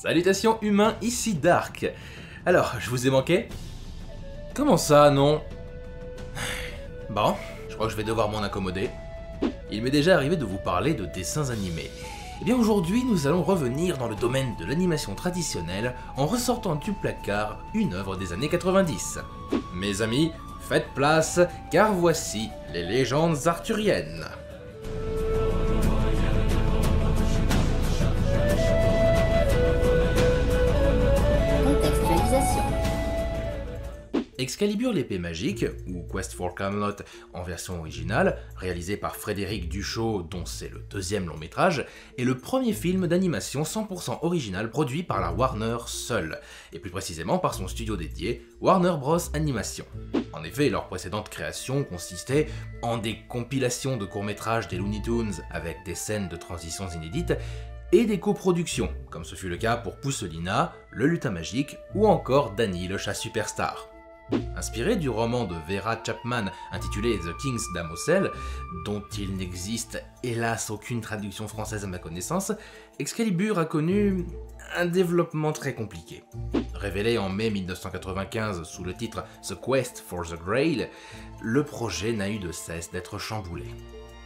Salutations humains, ici Dark. Alors, je vous ai manqué? Comment ça, non? Bon, je crois que je vais devoir m'en accommoder. Il m'est déjà arrivé de vous parler de dessins animés. Et bien aujourd'hui, nous allons revenir dans le domaine de l'animation traditionnelle en ressortant du placard une œuvre des années 90. Mes amis, faites place, car voici les légendes arthuriennes. Excalibur l'épée magique, ou Quest for Camelot en version originale, réalisé par Frédéric Duchot, dont c'est le deuxième long métrage, est le premier film d'animation 100% original produit par la Warner seule, et plus précisément par son studio dédié, Warner Bros Animation. En effet, leur précédente création consistait en des compilations de courts-métrages des Looney Tunes avec des scènes de transitions inédites, et des coproductions, comme ce fut le cas pour Pousselina, Le Lutin Magique, ou encore Danny le Chat Superstar. Inspiré du roman de Vera Chapman intitulé The King's Damosel, dont il n'existe hélas aucune traduction française à ma connaissance, Excalibur a connu un développement très compliqué. Révélé en mai 1995 sous le titre The Quest for the Grail, le projet n'a eu de cesse d'être chamboulé.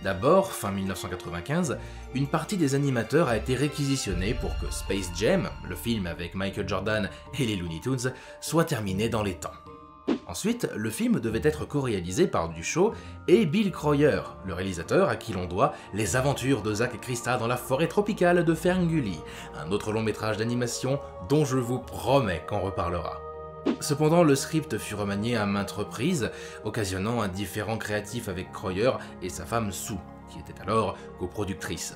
D'abord, fin 1995, une partie des animateurs a été réquisitionnée pour que Space Jam, le film avec Michael Jordan et les Looney Tunes, soit terminé dans les temps. Ensuite, le film devait être co-réalisé par Duchot et Bill Kroyer, le réalisateur à qui l'on doit Les aventures de Zach et Krista dans la forêt tropicale de Ferngully, un autre long métrage d'animation dont je vous promets qu'on reparlera. Cependant, le script fut remanié à maintes reprises, occasionnant un différend créatif avec Kroyer et sa femme Sue, qui était alors coproductrice.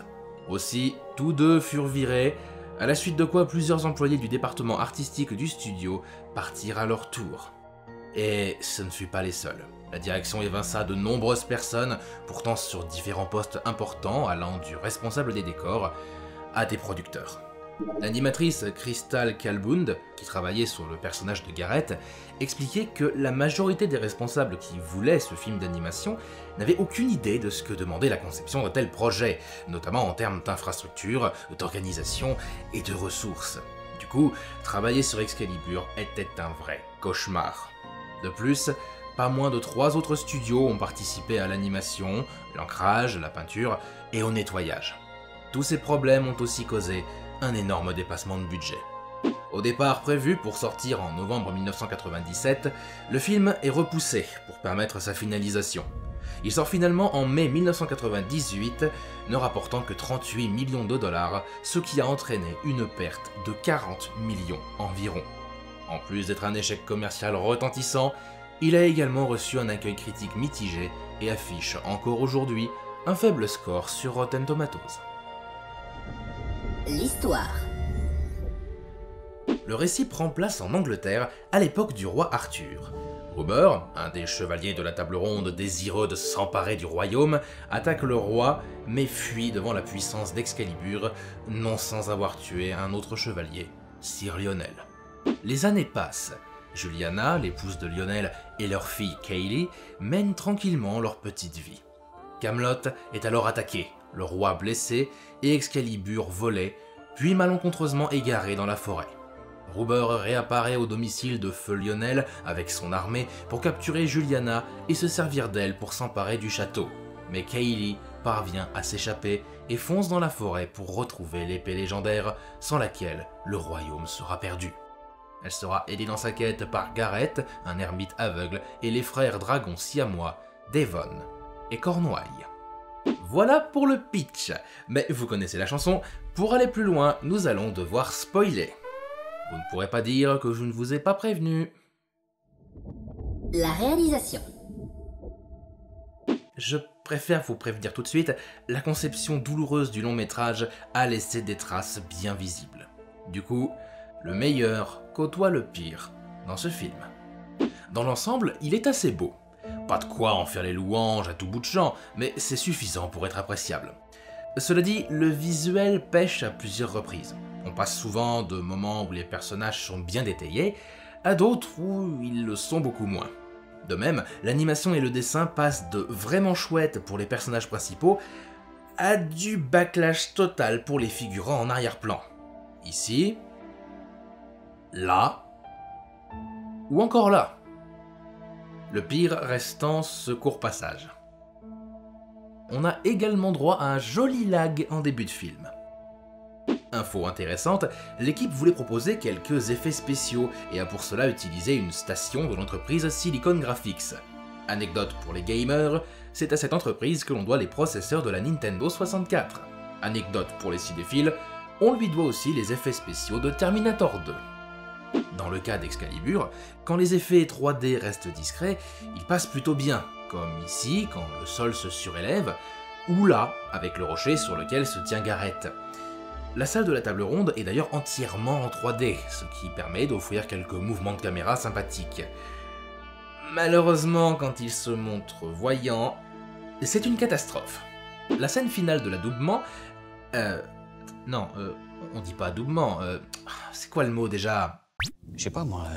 Aussi, tous deux furent virés, à la suite de quoi plusieurs employés du département artistique du studio partirent à leur tour. Et ce ne fut pas les seuls. La direction évinça de nombreuses personnes, pourtant sur différents postes importants, allant du responsable des décors à des producteurs. L'animatrice Crystal Kalbund, qui travaillait sur le personnage de Gareth, expliquait que la majorité des responsables qui voulaient ce film d'animation n'avaient aucune idée de ce que demandait la conception de tels projets, notamment en termes d'infrastructure, d'organisation et de ressources. Du coup, travailler sur Excalibur était un vrai cauchemar. De plus, pas moins de 3 autres studios ont participé à l'animation, l'ancrage, la peinture et au nettoyage. Tous ces problèmes ont aussi causé un énorme dépassement de budget. Au départ prévu pour sortir en novembre 1997, le film est repoussé pour permettre sa finalisation. Il sort finalement en mai 1998, ne rapportant que 38 millions de dollars, ce qui a entraîné une perte de 40 millions environ. En plus d'être un échec commercial retentissant, il a également reçu un accueil critique mitigé et affiche encore aujourd'hui un faible score sur Rotten Tomatoes. L'histoire. Le récit prend place en Angleterre à l'époque du roi Arthur. Robert, un des chevaliers de la table ronde désireux de s'emparer du royaume, attaque le roi mais fuit devant la puissance d'Excalibur, non sans avoir tué un autre chevalier, Sir Lionel. Les années passent. Juliana, l'épouse de Lionel, et leur fille Kaylee mènent tranquillement leur petite vie. Camelot est alors attaqué, le roi blessé et Excalibur volé, puis malencontreusement égaré dans la forêt. Robert réapparaît au domicile de feu Lionel avec son armée pour capturer Juliana et se servir d'elle pour s'emparer du château. Mais Kaylee parvient à s'échapper et fonce dans la forêt pour retrouver l'épée légendaire sans laquelle le royaume sera perdu. Elle sera aidée dans sa quête par Gareth, un ermite aveugle, et les frères dragons siamois, Devon et Cornouailles. Voilà pour le pitch, mais vous connaissez la chanson, pour aller plus loin, nous allons devoir spoiler. Vous ne pourrez pas dire que je ne vous ai pas prévenu. La réalisation. Je préfère vous prévenir tout de suite, la conception douloureuse du long métrage a laissé des traces bien visibles. Du coup, le meilleur côtoie le pire dans ce film. Dans l'ensemble, il est assez beau. Pas de quoi en faire les louanges à tout bout de champ, mais c'est suffisant pour être appréciable. Cela dit, le visuel pêche à plusieurs reprises. On passe souvent de moments où les personnages sont bien détaillés, à d'autres où ils le sont beaucoup moins. De même, l'animation et le dessin passent de vraiment chouettes pour les personnages principaux à du backlash total pour les figurants en arrière-plan. Ici, là, ou encore là. Le pire restant ce court passage. On a également droit à un joli lag en début de film. Info intéressante, l'équipe voulait proposer quelques effets spéciaux et a pour cela utilisé une station de l'entreprise Silicon Graphics. Anecdote pour les gamers, c'est à cette entreprise que l'on doit les processeurs de la Nintendo 64. Anecdote pour les cinéphiles, on lui doit aussi les effets spéciaux de Terminator 2. Dans le cas d'Excalibur, quand les effets 3D restent discrets, ils passent plutôt bien, comme ici quand le sol se surélève, ou là avec le rocher sur lequel se tient Gareth. La salle de la table ronde est d'ailleurs entièrement en 3D, ce qui permet d'offrir quelques mouvements de caméra sympathiques. Malheureusement, quand il se montre voyant, c'est une catastrophe. La scène finale de l'adoubement... Non, on dit pas adoubement, c'est quoi le mot déjà ? Je sais pas moi...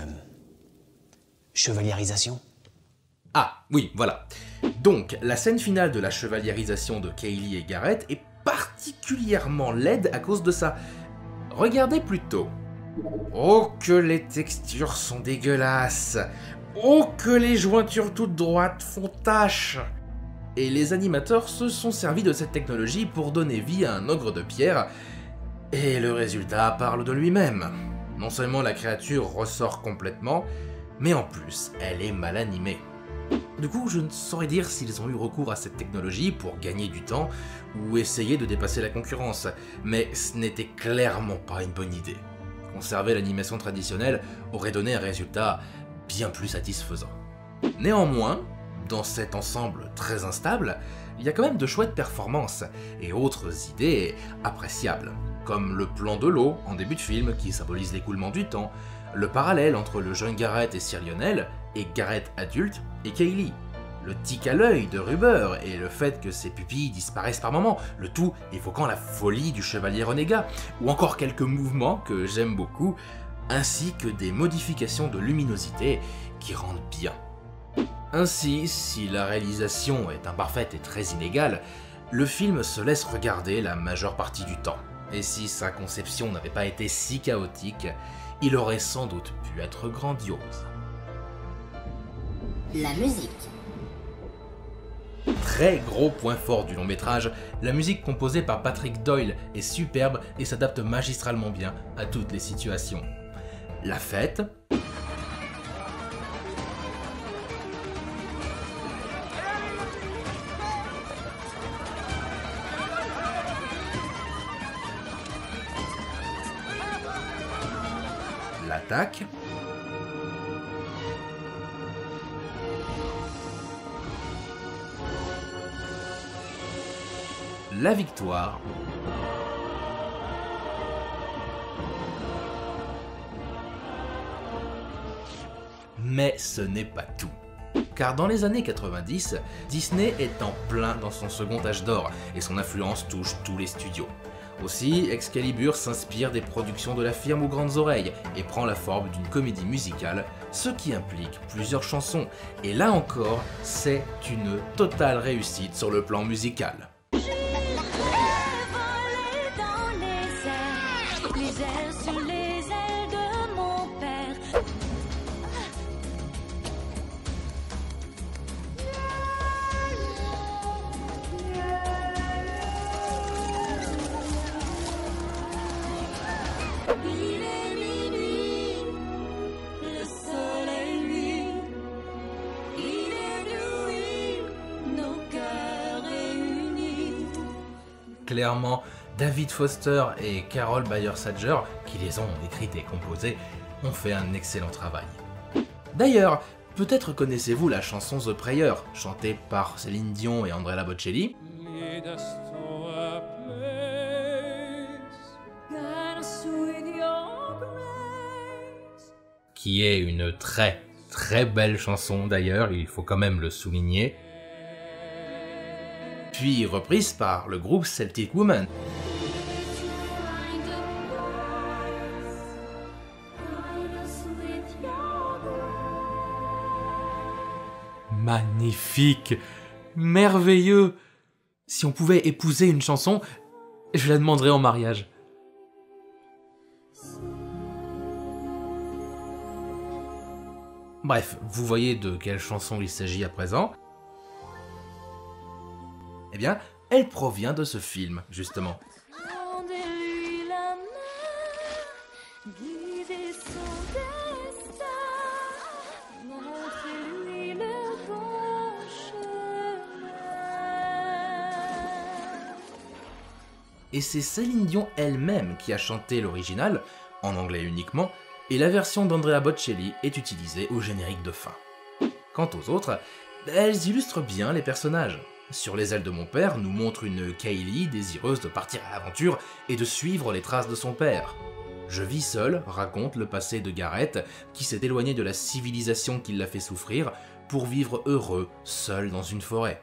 chevaliérisation. Ah, oui, voilà. Donc, la scène finale de la chevaliérisation de Kaylee et Gareth est particulièrement laide à cause de ça. Regardez plutôt. Oh, que les textures sont dégueulasses. Oh, que les jointures toutes droites font tache. Et les animateurs se sont servis de cette technologie pour donner vie à un ogre de pierre, et le résultat parle de lui-même. Non seulement la créature ressort complètement, mais en plus, elle est mal animée. Du coup, je ne saurais dire s'ils ont eu recours à cette technologie pour gagner du temps ou essayer de dépasser la concurrence, mais ce n'était clairement pas une bonne idée. Conserver l'animation traditionnelle aurait donné un résultat bien plus satisfaisant. Néanmoins, dans cet ensemble très instable, il y a quand même de chouettes performances et autres idées appréciables, comme le plan de l'eau en début de film qui symbolise l'écoulement du temps, le parallèle entre le jeune Gareth et Sir Lionel, et Gareth adulte et Kaylee, le tic à l'œil de Rubber et le fait que ses pupilles disparaissent par moments, le tout évoquant la folie du chevalier renégat, ou encore quelques mouvements que j'aime beaucoup, ainsi que des modifications de luminosité qui rendent bien. Ainsi, si la réalisation est imparfaite et très inégale, le film se laisse regarder la majeure partie du temps. Et si sa conception n'avait pas été si chaotique, il aurait sans doute pu être grandiose. La musique. Très gros point fort du long métrage, la musique composée par Patrick Doyle est superbe et s'adapte magistralement bien à toutes les situations. La fête, l'attaque, la victoire, mais ce n'est pas tout. Car dans les années 90, Disney est en plein dans son second âge d'or et son influence touche tous les studios. Aussi, Excalibur s'inspire des productions de la firme aux grandes oreilles et prend la forme d'une comédie musicale, ce qui implique plusieurs chansons. Et là encore, c'est une totale réussite sur le plan musical. Clairement, David Foster et Carol Bayer-Sager, qui les ont écrites et composées, ont fait un excellent travail. D'ailleurs, peut-être connaissez-vous la chanson The Prayer, chantée par Céline Dion et Andrea Bocelli, qui est une très belle chanson d'ailleurs, il faut quand même le souligner, puis reprise par le groupe Celtic Woman. Magnifique, merveilleux. Si on pouvait épouser une chanson, je la demanderais en mariage. Bref, vous voyez de quelle chanson il s'agit à présent. Eh bien, elle provient de ce film, justement. Tendez-lui la main, guidez son destin, montrez-lui le bon chemin. Et c'est Céline Dion elle-même qui a chanté l'original, en anglais uniquement, et la version d'Andrea Bocelli est utilisée au générique de fin. Quant aux autres, elles illustrent bien les personnages. Sur les ailes de mon père nous montre une Kaylee désireuse de partir à l'aventure et de suivre les traces de son père. Je vis seul raconte le passé de Gareth, qui s'est éloigné de la civilisation qui l'a fait souffrir pour vivre heureux, seul dans une forêt.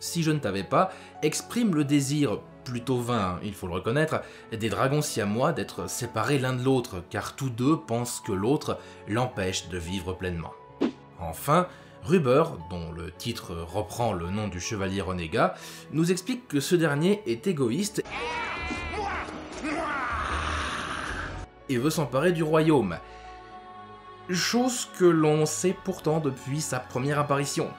Si je ne t'avais pas exprime le désir, plutôt vain, il faut le reconnaître, des dragons siamois d'être séparés l'un de l'autre, car tous deux pensent que l'autre l'empêche de vivre pleinement. Enfin, Ruber, dont le titre reprend le nom du chevalier renégat, nous explique que ce dernier est égoïste et veut s'emparer du royaume. Chose que l'on sait pourtant depuis sa première apparition.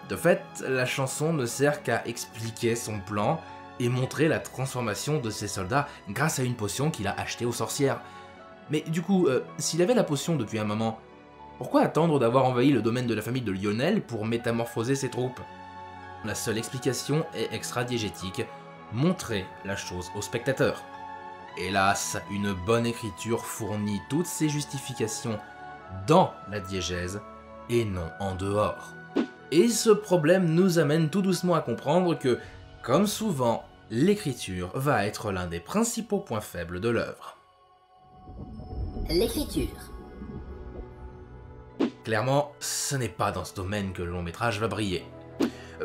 De fait, la chanson ne sert qu'à expliquer son plan et montrer la transformation de ses soldats grâce à une potion qu'il a achetée aux sorcières. Mais du coup, s'il avait la potion depuis un moment, pourquoi attendre d'avoir envahi le domaine de la famille de Lionel pour métamorphoser ses troupes? La seule explication est extra-diégétique, montrer la chose au spectateur. Hélas, une bonne écriture fournit toutes ces justifications dans la diégèse et non en dehors. Et ce problème nous amène tout doucement à comprendre que, comme souvent, l'écriture va être l'un des principaux points faibles de l'œuvre. L'écriture. Clairement, ce n'est pas dans ce domaine que le long métrage va briller.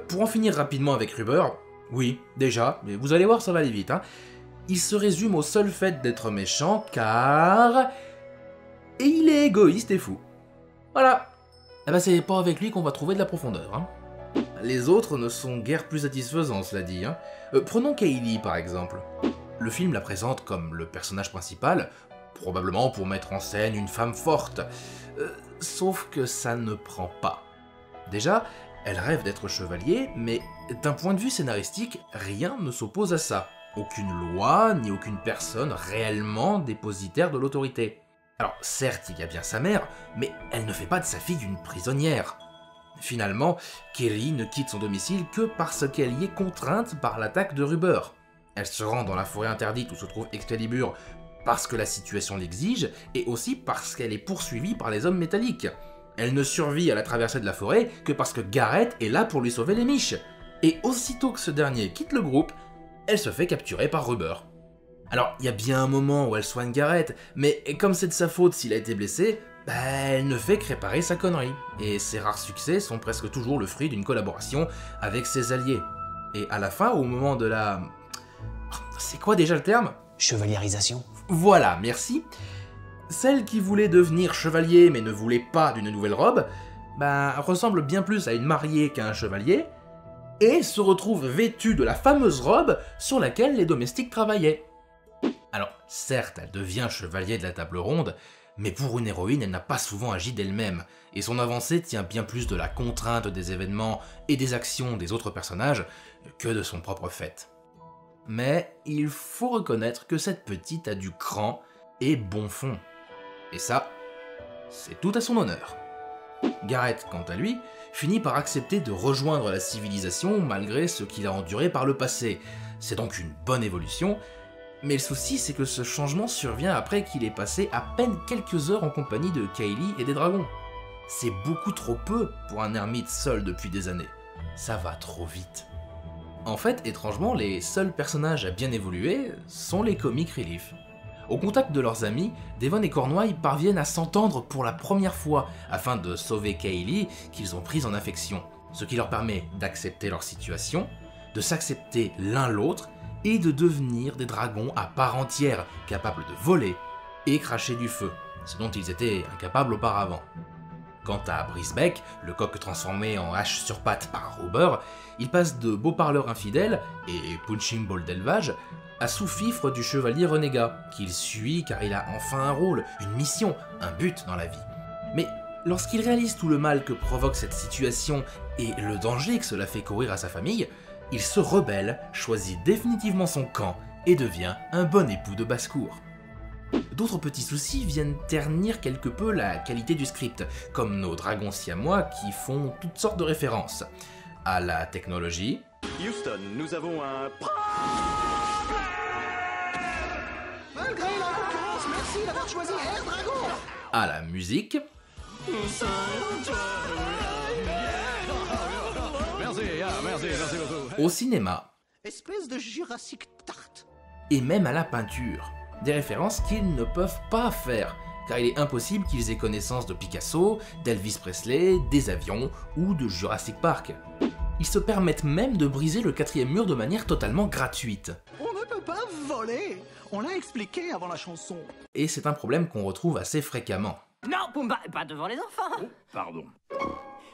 Pour en finir rapidement avec Ruber, oui, déjà, mais vous allez voir, ça va aller vite, hein. Il se résume au seul fait d'être méchant, car... Et il est égoïste et fou. Voilà. Eh ben c'est pas avec lui qu'on va trouver de la profondeur, hein. Les autres ne sont guère plus satisfaisants, cela dit, hein. Prenons Kaylee par exemple. Le film la présente comme le personnage principal, probablement pour mettre en scène une femme forte. Sauf que ça ne prend pas. Déjà, elle rêve d'être chevalier, mais d'un point de vue scénaristique, rien ne s'oppose à ça. Aucune loi, ni aucune personne réellement dépositaire de l'autorité. Alors certes, il y a bien sa mère, mais elle ne fait pas de sa fille une prisonnière. Finalement, Kelly ne quitte son domicile que parce qu'elle y est contrainte par l'attaque de Ruber. Elle se rend dans la forêt interdite où se trouve Excalibur parce que la situation l'exige, et aussi parce qu'elle est poursuivie par les hommes métalliques. Elle ne survit à la traversée de la forêt que parce que Gareth est là pour lui sauver les miches. Et aussitôt que ce dernier quitte le groupe, elle se fait capturer par Ruber. Alors, il y a bien un moment où elle soigne Gareth, mais comme c'est de sa faute s'il a été blessé, elle ne fait que réparer sa connerie. Et ses rares succès sont presque toujours le fruit d'une collaboration avec ses alliés. Et à la fin, au moment de la... C'est quoi déjà le terme ? Chevaliérisation. Voilà, merci. Celle qui voulait devenir chevalier mais ne voulait pas d'une nouvelle robe, ressemble bien plus à une mariée qu'à un chevalier, et se retrouve vêtue de la fameuse robe sur laquelle les domestiques travaillaient. Alors, certes, elle devient chevalier de la table ronde, mais pour une héroïne, elle n'a pas souvent agi d'elle-même, et son avancée tient bien plus de la contrainte des événements et des actions des autres personnages que de son propre fait. Mais il faut reconnaître que cette petite a du cran et bon fond. Et ça, c'est tout à son honneur. Gareth, quant à lui, finit par accepter de rejoindre la civilisation malgré ce qu'il a enduré par le passé. C'est donc une bonne évolution, mais le souci c'est que ce changement survient après qu'il ait passé à peine quelques heures en compagnie de Kaylee et des dragons. C'est beaucoup trop peu pour un ermite seul depuis des années. Ça va trop vite. En fait, étrangement, les seuls personnages à bien évoluer sont les comic relief. Au contact de leurs amis, Devon et Cornouailles parviennent à s'entendre pour la première fois afin de sauver Kaylee qu'ils ont prise en affection, ce qui leur permet d'accepter leur situation, de s'accepter l'un l'autre et de devenir des dragons à part entière, capables de voler et cracher du feu, ce dont ils étaient incapables auparavant. Quant à Brisbeck, le coq transformé en hache sur pattes par Ruber, il passe de beau parleur infidèle et punching ball d'élevage à sous-fifre du chevalier renégat, qu'il suit car il a enfin un rôle, une mission, un but dans la vie. Mais Lorsqu'il réalise tout le mal que provoque cette situation et le danger que cela fait courir à sa famille, il se rebelle, choisit définitivement son camp et devient un bon époux de basse-cour. D'autres petits soucis viennent ternir quelque peu la qualité du script, comme nos dragons siamois qui font toutes sortes de références à la technologie, Houston, nous avons un... Malgré la concurrence, merci d'avoir choisi Air Dragon. à la musique, Merci beaucoup. au cinéma Espèce de Jurassic tarte. et même à la peinture. Des références qu'ils ne peuvent pas faire, car il est impossible qu'ils aient connaissance de Picasso, d'Elvis Presley, des avions ou de Jurassic Park. Ils se permettent même de briser le 4e mur de manière totalement gratuite. On ne peut pas voler. On l'a expliqué avant la chanson. Et c'est un problème qu'on retrouve assez fréquemment. Non, Pumba, pas devant les enfants. Pardon.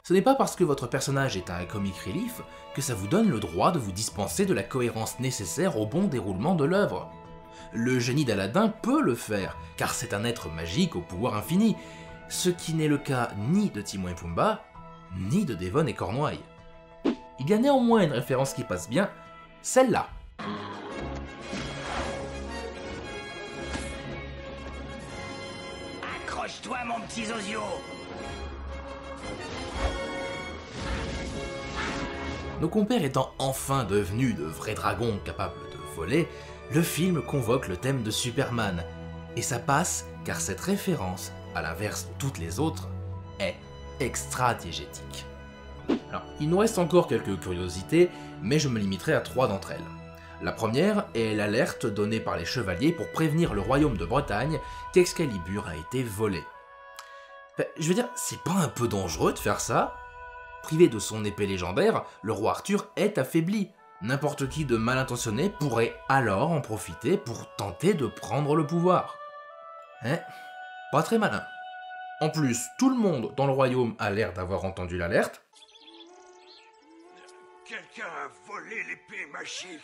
Ce n'est pas parce que votre personnage est un comic relief que ça vous donne le droit de vous dispenser de la cohérence nécessaire au bon déroulement de l'œuvre. Le génie d'Aladin peut le faire, car c'est un être magique au pouvoir infini, ce qui n'est le cas ni de Timon et Pumba, ni de Devon et Cornouailles. Il y a néanmoins une référence qui passe bien, celle-là. Accroche-toi, mon petit Zozio. Nos compères étant enfin devenus de vrais dragons capables de voler, le film convoque le thème de Superman. Et ça passe car cette référence, à l'inverse de toutes les autres, est extra-diégétique. Alors, il nous reste encore quelques curiosités, mais je me limiterai à 3 d'entre elles. La première est l'alerte donnée par les chevaliers pour prévenir le royaume de Bretagne qu'Excalibur a été volé. Je veux dire, c'est pas un peu dangereux de faire ça ? Privé de son épée légendaire, le roi Arthur est affaibli. N'importe qui de mal intentionné pourrait alors en profiter pour tenter de prendre le pouvoir. Pas très malin. En plus, tout le monde dans le royaume a l'air d'avoir entendu l'alerte. Quelqu'un a volé l'épée magique.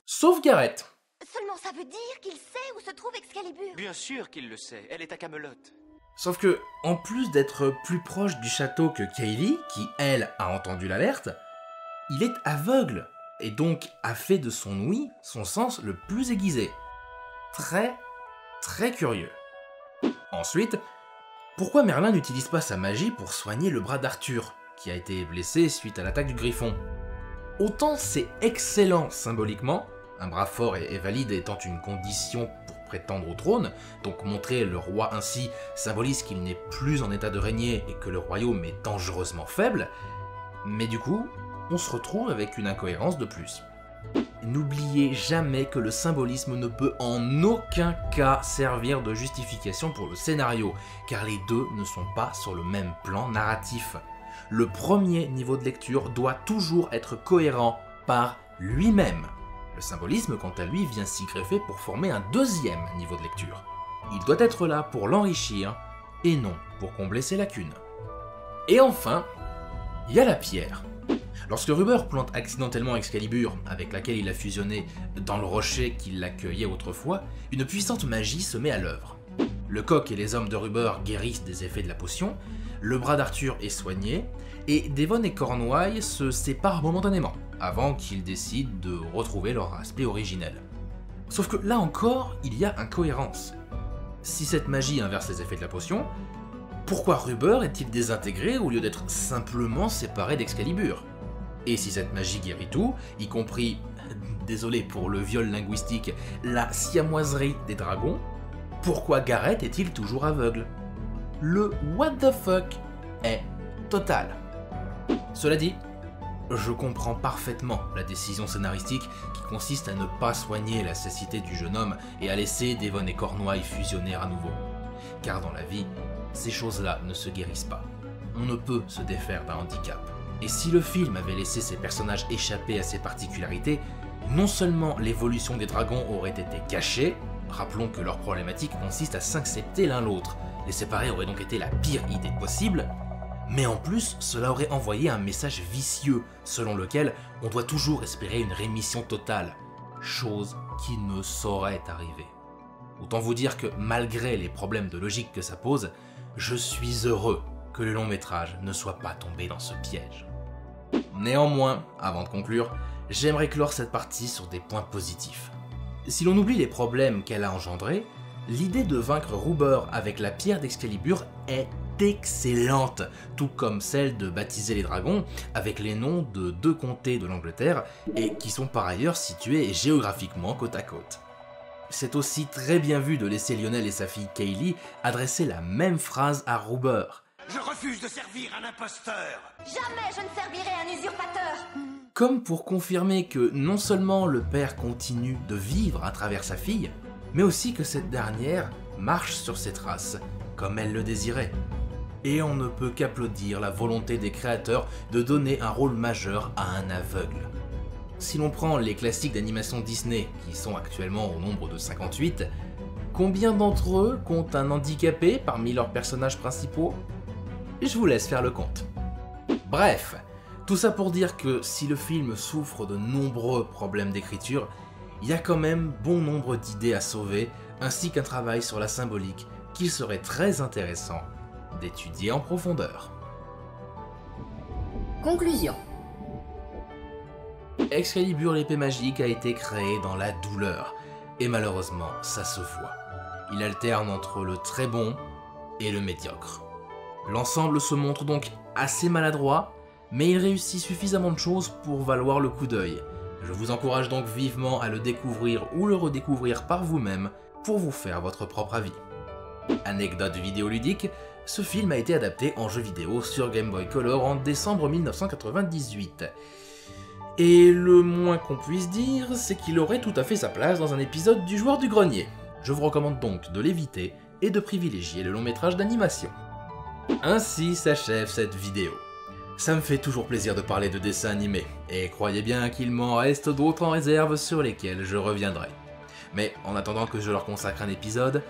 Sauf Gareth. Seulement ça veut dire qu'il sait où se trouve Excalibur. Bien sûr qu'il le sait, elle est à Camelot. Sauf que, en plus d'être plus proche du château que Kaylee, qui elle a entendu l'alerte, il est aveugle, et donc a fait de son ouïe son sens le plus aiguisé. Très, très curieux. Ensuite, pourquoi Merlin n'utilise pas sa magie pour soigner le bras d'Arthur, qui a été blessé suite à l'attaque du Griffon? Autant c'est excellent symboliquement, un bras fort et valide étant une condition pour prétendre au trône, donc montrer le roi ainsi symbolise qu'il n'est plus en état de régner et que le royaume est dangereusement faible, mais du coup, on se retrouve avec une incohérence de plus. N'oubliez jamais que le symbolisme ne peut en aucun cas servir de justification pour le scénario, car les deux ne sont pas sur le même plan narratif. Le premier niveau de lecture doit toujours être cohérent par lui-même. Le symbolisme, quant à lui, vient s'y greffer pour former un deuxième niveau de lecture. Il doit être là pour l'enrichir, et non pour combler ses lacunes. Et enfin, il y a la pierre. Lorsque Ruber plante accidentellement Excalibur, avec laquelle il a fusionné, dans le rocher qui l'accueillait autrefois, une puissante magie se met à l'œuvre. Le coq et les hommes de Ruber guérissent des effets de la potion, le bras d'Arthur est soigné, et Devon et Cornouailles se séparent momentanément, avant qu'ils décident de retrouver leur aspect originel. Sauf que là encore, il y a incohérence. Si cette magie inverse les effets de la potion, pourquoi Ruber est-il désintégré au lieu d'être simplement séparé d'Excalibur? Et si cette magie guérit tout, y compris, désolé pour le viol linguistique, la siamoiserie des dragons, pourquoi Gareth est-il toujours aveugle? Le what the fuck est total. Cela dit, je comprends parfaitement la décision scénaristique qui consiste à ne pas soigner la cécité du jeune homme et à laisser Devon et Cornouailles fusionner à nouveau. Car dans la vie, ces choses-là ne se guérissent pas. On ne peut se défaire d'un handicap. Et si le film avait laissé ces personnages échapper à ces particularités, non seulement l'évolution des dragons aurait été cachée, rappelons que leur problématique consiste à s'accepter l'un l'autre, les séparer aurait donc été la pire idée possible, mais en plus cela aurait envoyé un message vicieux selon lequel on doit toujours espérer une rémission totale, chose qui ne saurait arriver. Autant vous dire que malgré les problèmes de logique que ça pose, je suis heureux que le long métrage ne soit pas tombé dans ce piège. Néanmoins, avant de conclure, j'aimerais clore cette partie sur des points positifs. Si l'on oublie les problèmes qu'elle a engendrés, l'idée de vaincre Ruber avec la pierre d'Excalibur est excellente, tout comme celle de baptiser les dragons avec les noms de 2 comtés de l'Angleterre et qui sont par ailleurs situés géographiquement côte à côte. C'est aussi très bien vu de laisser Lionel et sa fille Kaylee adresser la même phrase à Ruber. Je refuse de servir un imposteur. Jamais je ne servirai un usurpateur. Comme pour confirmer que non seulement le père continue de vivre à travers sa fille, mais aussi que cette dernière marche sur ses traces, comme elle le désirait. Et on ne peut qu'applaudir la volonté des créateurs de donner un rôle majeur à un aveugle. Si l'on prend les classiques d'animation Disney, qui sont actuellement au nombre de 58, combien d'entre eux comptent un handicapé parmi leurs personnages principaux? Je vous laisse faire le compte. Bref, tout ça pour dire que si le film souffre de nombreux problèmes d'écriture, il y a quand même bon nombre d'idées à sauver, ainsi qu'un travail sur la symbolique qu'il serait très intéressant d'étudier en profondeur. Conclusion. Excalibur l'épée magique a été créé dans la douleur, et malheureusement ça se voit. Il alterne entre le très bon et le médiocre. L'ensemble se montre donc assez maladroit, mais il réussit suffisamment de choses pour valoir le coup d'œil. Je vous encourage donc vivement à le découvrir ou le redécouvrir par vous-même pour vous faire votre propre avis. Anecdote vidéoludique, ce film a été adapté en jeu vidéo sur Game Boy Color en décembre 1998. Et le moins qu'on puisse dire, c'est qu'il aurait tout à fait sa place dans un épisode du Joueur du Grenier. Je vous recommande donc de l'éviter et de privilégier le long métrage d'animation. Ainsi s'achève cette vidéo. Ça me fait toujours plaisir de parler de dessins animés, et croyez bien qu'il m'en reste d'autres en réserve sur lesquels je reviendrai. Mais en attendant que je leur consacre un épisode,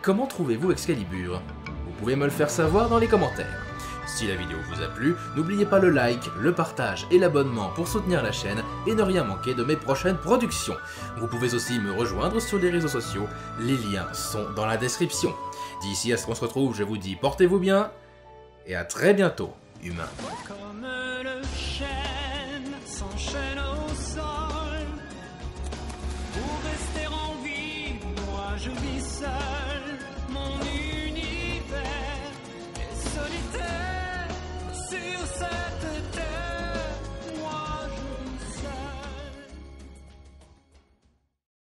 comment trouvez-vous Excalibur? Vous pouvez me le faire savoir dans les commentaires. Si la vidéo vous a plu, n'oubliez pas le like, le partage et l'abonnement pour soutenir la chaîne et ne rien manquer de mes prochaines productions. Vous pouvez aussi me rejoindre sur les réseaux sociaux, les liens sont dans la description. D'ici à ce qu'on se retrouve, je vous dis portez-vous bien et à très bientôt, humains.